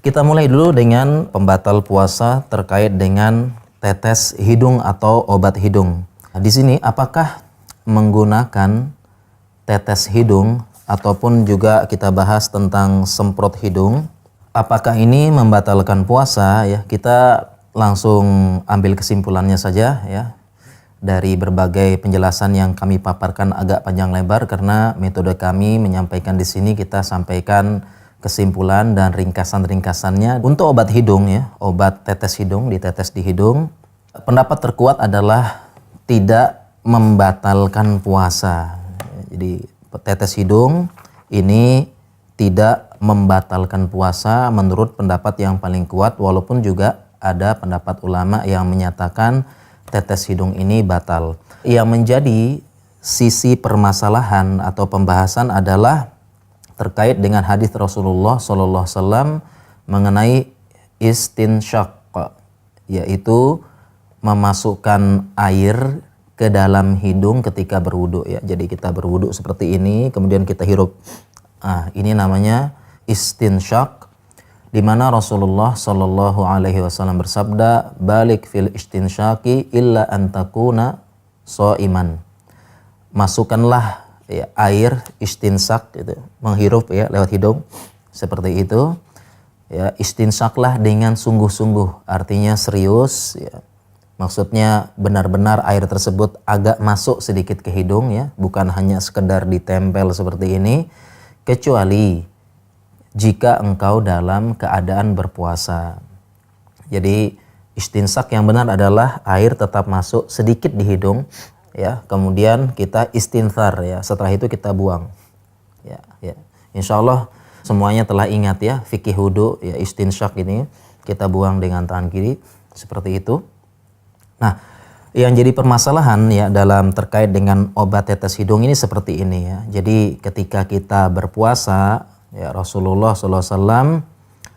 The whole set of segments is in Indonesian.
Kita mulai dulu dengan pembatal puasa terkait dengan tetes hidung atau obat hidung. Di sini apakah menggunakan tetes hidung ataupun juga kita bahas tentang semprot hidung, apakah ini membatalkan puasa ya? Kita langsung ambil kesimpulannya saja ya. Dari berbagai penjelasan yang kami paparkan agak panjang lebar karena metode kami menyampaikan di sini kita sampaikan kesimpulan dan ringkasan-ringkasannya. Untuk obat hidung ya, obat tetes hidung, ditetes di hidung, pendapat terkuat adalah tidak membatalkan puasa. Jadi tetes hidung ini tidak membatalkan puasa menurut pendapat yang paling kuat, walaupun juga ada pendapat ulama yang menyatakan tetes hidung ini batal. Yang menjadi sisi permasalahan atau pembahasan adalah terkait dengan hadis Rasulullah SAW mengenai istinsyaq, yaitu memasukkan air ke dalam hidung ketika berwudu ya. Jadi kita berwudu seperti ini, kemudian kita hirup. Ini namanya istinsyaq, di mana Rasulullah SAW bersabda, balik fil istinsyaqi illa antakuna so'iman. Masukkanlah ya, air istinsak itu, menghirup ya lewat hidung seperti itu ya. Istinsaklah dengan sungguh-sungguh, artinya serius ya. Maksudnya benar-benar air tersebut agak masuk sedikit ke hidung ya, bukan hanya sekedar ditempel seperti ini, kecuali jika engkau dalam keadaan berpuasa. Jadi istinsak yang benar adalah air tetap masuk sedikit di hidung ya, kemudian kita istinthar ya, setelah itu kita buang ya. Insya Allah semuanya telah ingat ya fikih wudu ya, istinsyak ini kita buang dengan tangan kiri seperti itu. Nah, yang jadi permasalahan ya dalam terkait dengan obat tetes hidung ini seperti ini ya. Jadi ketika kita berpuasa ya, Rasulullah SAW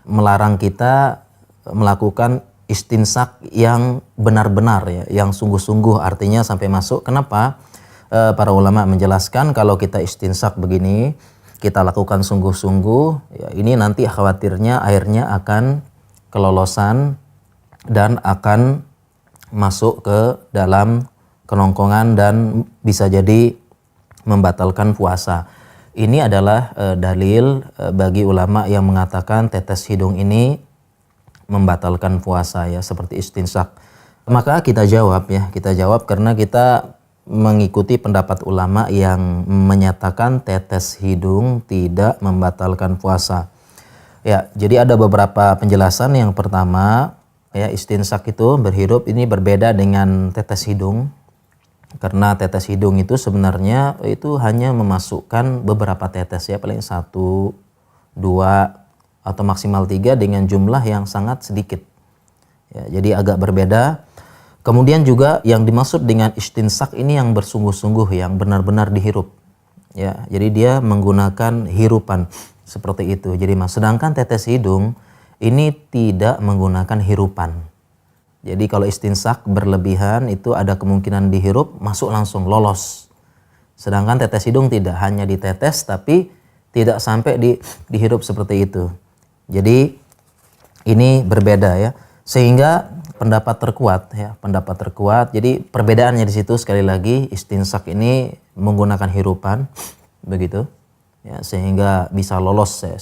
melarang kita melakukan istinsak yang benar-benar ya, yang sungguh-sungguh, artinya sampai masuk. Kenapa? Para ulama menjelaskan kalau kita istinsak begini, kita lakukan sungguh-sungguh ya, ini nanti khawatirnya airnya akan kelolosan dan akan masuk ke dalam kerongkongan dan bisa jadi membatalkan puasa. Ini adalah dalil bagi ulama yang mengatakan tetes hidung ini membatalkan puasa ya, seperti istinsak. Maka kita jawab karena kita mengikuti pendapat ulama yang menyatakan tetes hidung tidak membatalkan puasa. Ya, jadi ada beberapa penjelasan. Yang pertama ya, istinsak itu berhirup ini berbeda dengan tetes hidung. Karena tetes hidung itu sebenarnya itu hanya memasukkan beberapa tetes ya, paling 1, 2 atau maksimal 3 dengan jumlah yang sangat sedikit ya, jadi agak berbeda. Kemudian juga yang dimaksud dengan istinsak ini yang bersungguh-sungguh, yang benar-benar dihirup ya, jadi dia menggunakan hirupan seperti itu. Jadi sedangkan tetes hidung ini tidak menggunakan hirupan. Jadi kalau istinsak berlebihan itu ada kemungkinan dihirup masuk langsung lolos. Sedangkan tetes hidung tidak, hanya ditetes tapi tidak sampai dihirup seperti itu. Jadi ini berbeda ya. Sehingga pendapat terkuat. Jadi perbedaannya di situ sekali lagi, istinsak ini menggunakan hirupan begitu. Ya, sehingga bisa lolos ya,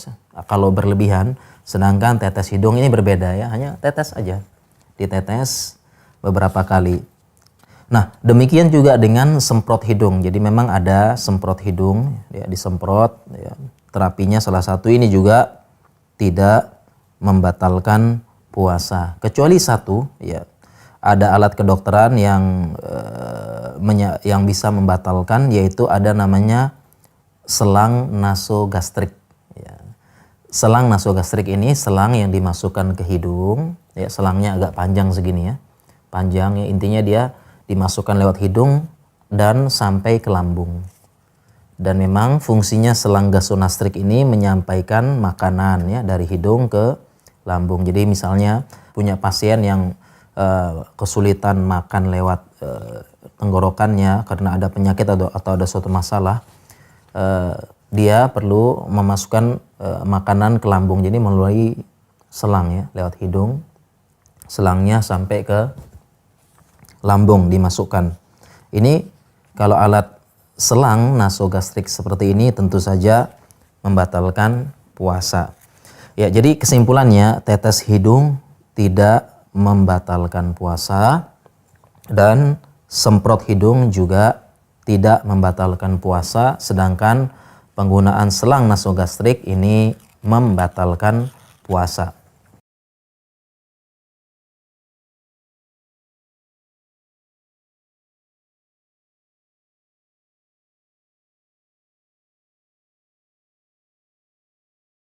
kalau berlebihan. Sedangkan tetes hidung ini berbeda ya, hanya tetes aja. Ditetes beberapa kali. Nah, demikian juga dengan semprot hidung. Jadi memang ada semprot hidung ya, disemprot ya. Terapinya salah satu ini juga tidak membatalkan puasa, kecuali satu ya, ada alat kedokteran yang bisa membatalkan, yaitu ada namanya selang nasogastrik ya. Selang nasogastrik ini selang yang dimasukkan ke hidung ya, selangnya agak panjang segini ya, panjang ya, intinya dia dimasukkan lewat hidung dan sampai ke lambung. Dan memang fungsinya selang gasonastrik ini menyampaikan makanan ya dari hidung ke lambung. Jadi misalnya punya pasien yang kesulitan makan lewat tenggorokannya karena ada penyakit atau ada suatu masalah, dia perlu memasukkan makanan ke lambung. Jadi melalui selang ya, lewat hidung, selangnya sampai ke lambung dimasukkan. Ini kalau alat selang nasogastrik seperti ini tentu saja membatalkan puasa. Ya, jadi kesimpulannya tetes hidung tidak membatalkan puasa dan semprot hidung juga tidak membatalkan puasa, sedangkan penggunaan selang nasogastrik ini membatalkan puasa.